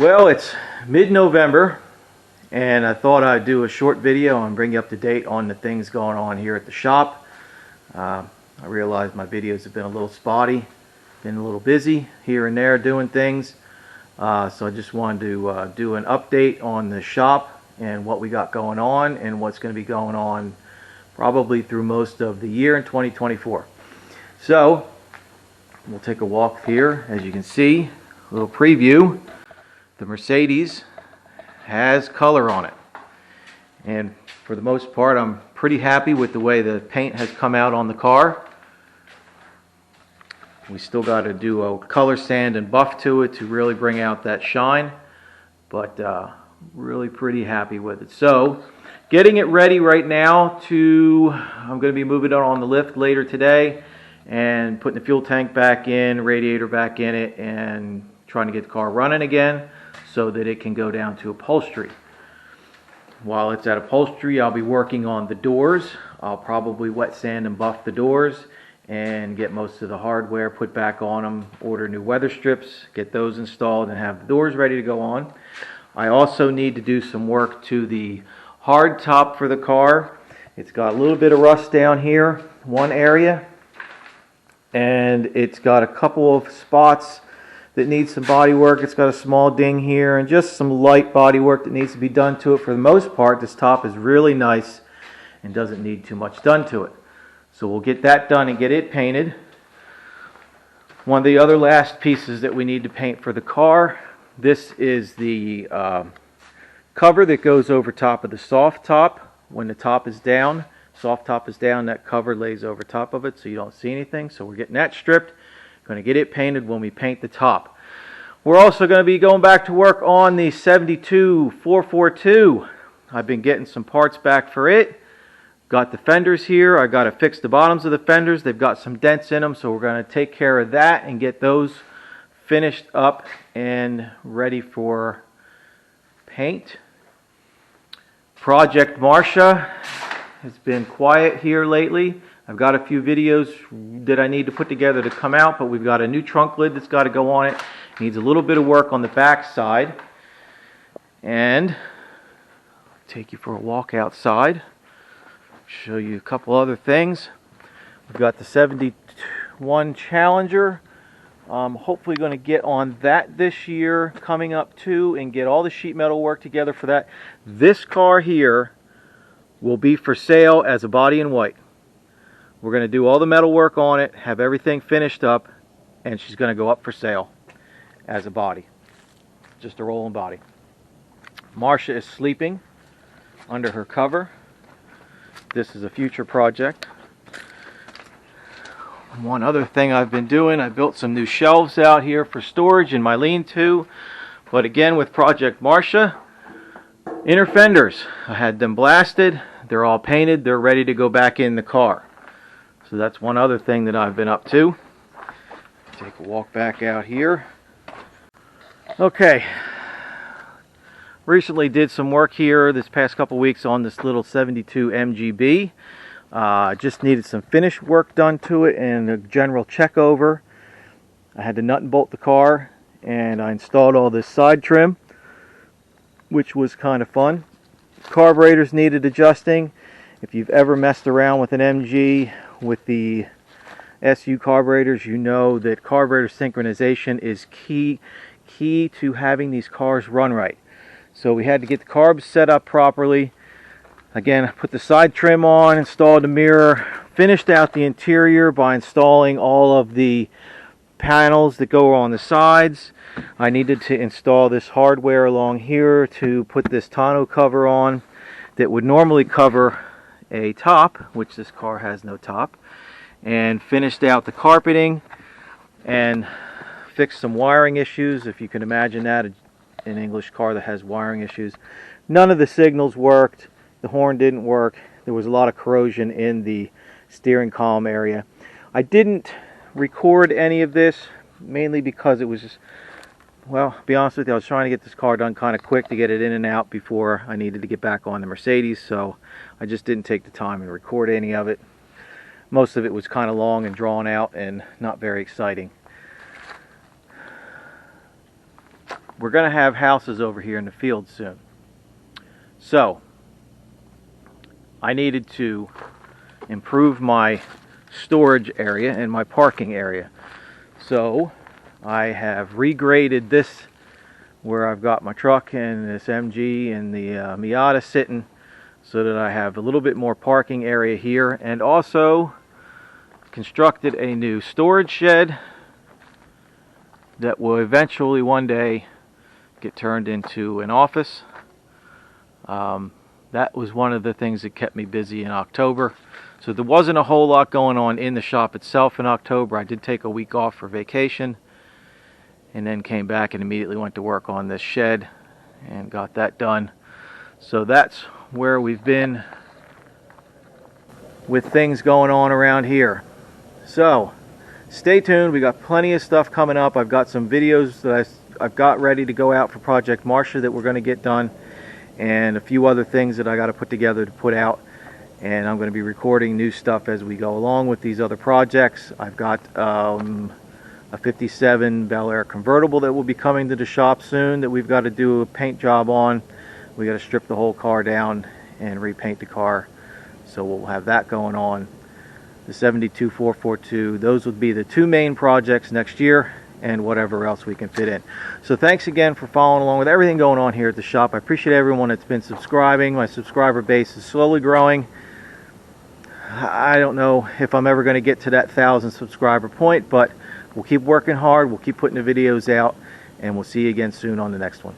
Well, it's mid-November, and I thought I'd do a short video and bring you up to date on the things going on here at the shop. I realize my videos have been a little spotty, been a little busy here and there doing things. So I just wanted to do an update on the shop and what we got going on and what's going to be going on probably through most of the year in 2024. So we'll take a walk here. As you can see, a little preview. The Mercedes has color on it, and for the most part I'm pretty happy with the way the paint has come out on the car. We still got to do a color sand and buff to it to really bring out that shine, but really pretty happy with it. So getting it ready right now I'm going to be moving it on the lift later today and putting the fuel tank back in, radiator back in it, and trying to get the car running again so that it can go down to upholstery. While it's at upholstery, I'll be working on the doors. I'll probably wet sand and buff the doors and get most of the hardware put back on them, order new weather strips, get those installed, and have the doors ready to go on. I also need to do some work to the hard top for the car. It's got a little bit of rust down here, one area, and it's got a couple of spots that needs some body work. It's got a small ding here and just some light body work that needs to be done to it. For the most part, this top is really nice and doesn't need too much done to it. So we'll get that done and get it painted. One of the other last pieces that we need to paint for the car, this is the cover that goes over top of the soft top. When the top is down, soft top is down, that cover lays over top of it so you don't see anything. So we're getting that stripped. Going to get it painted when we paint the top. We're also going to be going back to work on the 72 442. I've been getting some parts back for it. Got the fenders here. I got to fix the bottoms of the fenders. They've got some dents in them, so we're going to take care of that and get those finished up and ready for paint. Project Marsha has been quiet here lately. I've got a few videos that I need to put together to come out, but we've got a new trunk lid that's got to go on it. It needs a little bit of work on the back side. And I'll take you for a walk outside, show you a couple other things. We've got the 71 Challenger. Hopefully going to get on that this year coming up too and get all the sheet metal work together for that. This car here will be for sale as a body in white. We're going to do all the metal work on it, have everything finished up, and she's going to go up for sale as a body. Just a rolling body. Marsha is sleeping under her cover. This is a future project. One other thing I've been doing, I built some new shelves out here for storage in my lean-to. But again, with Project Marsha, inner fenders, I had them blasted. They're all painted. They're ready to go back in the car. So that's one other thing that I've been up to. Take a walk back out here. Okay. Recently did some work here this past couple weeks on this little 72 MGB. Just needed some finish work done to it and a general check over. I had to nut and bolt the car, and I installed all this side trim, which was kind of fun. Carburetors needed adjusting. If you've ever messed around with an MG with the SU carburetors, you know that carburetor synchronization is key to having these cars run right. So we had to get the carbs set up properly. Again, I put the side trim on, installed the mirror, finished out the interior by installing all of the panels that go on the sides. I needed to install this hardware along here to put this tonneau cover on that would normally cover a top, which this car has no top, and finished out the carpeting and fixed some wiring issues. If you can imagine that, an English car that has wiring issues. None of the signals worked. The horn didn't work. There was a lot of corrosion in the steering column area. I didn't record any of this mainly because it was just, well, to be honest with you, I was trying to get this car done kind of quick to get it in and out before I needed to get back on the Mercedes, so I just didn't take the time and record any of it. Most of it was kind of long and drawn out and not very exciting. we're going to have houses over here in the field soon. So I needed to improve my storage area and my parking area. So I have regraded this where I've got my truck and this MG and the Miata sitting, so that I have a little bit more parking area here, and also constructed a new storage shed that will eventually one day get turned into an office. That was one of the things that kept me busy in October. So there wasn't a whole lot going on in the shop itself in October. I did take a week off for vacation and then came back and immediately went to work on this shed and got that done. So that's where we've been with things going on around here. So stay tuned, we got plenty of stuff coming up. I've got some videos that I've got ready to go out for Project Marsha that we're going to get done, and a few other things that I got to put together to put out. And I'm going to be recording new stuff as we go along with these other projects. I've got a 57 Bel Air convertible that will be coming to the shop soon that we've got to do a paint job on. We got to strip the whole car down and repaint the car, so we'll have that going on. The 72 442, those would be the two main projects next year, and whatever else we can fit in. So thanks again for following along with everything going on here at the shop. I appreciate everyone that's been subscribing. My subscriber base is slowly growing. I don't know if I'm ever going to get to that 1,000 subscriber point, but we'll keep working hard, we'll keep putting the videos out, and we'll see you again soon on the next one.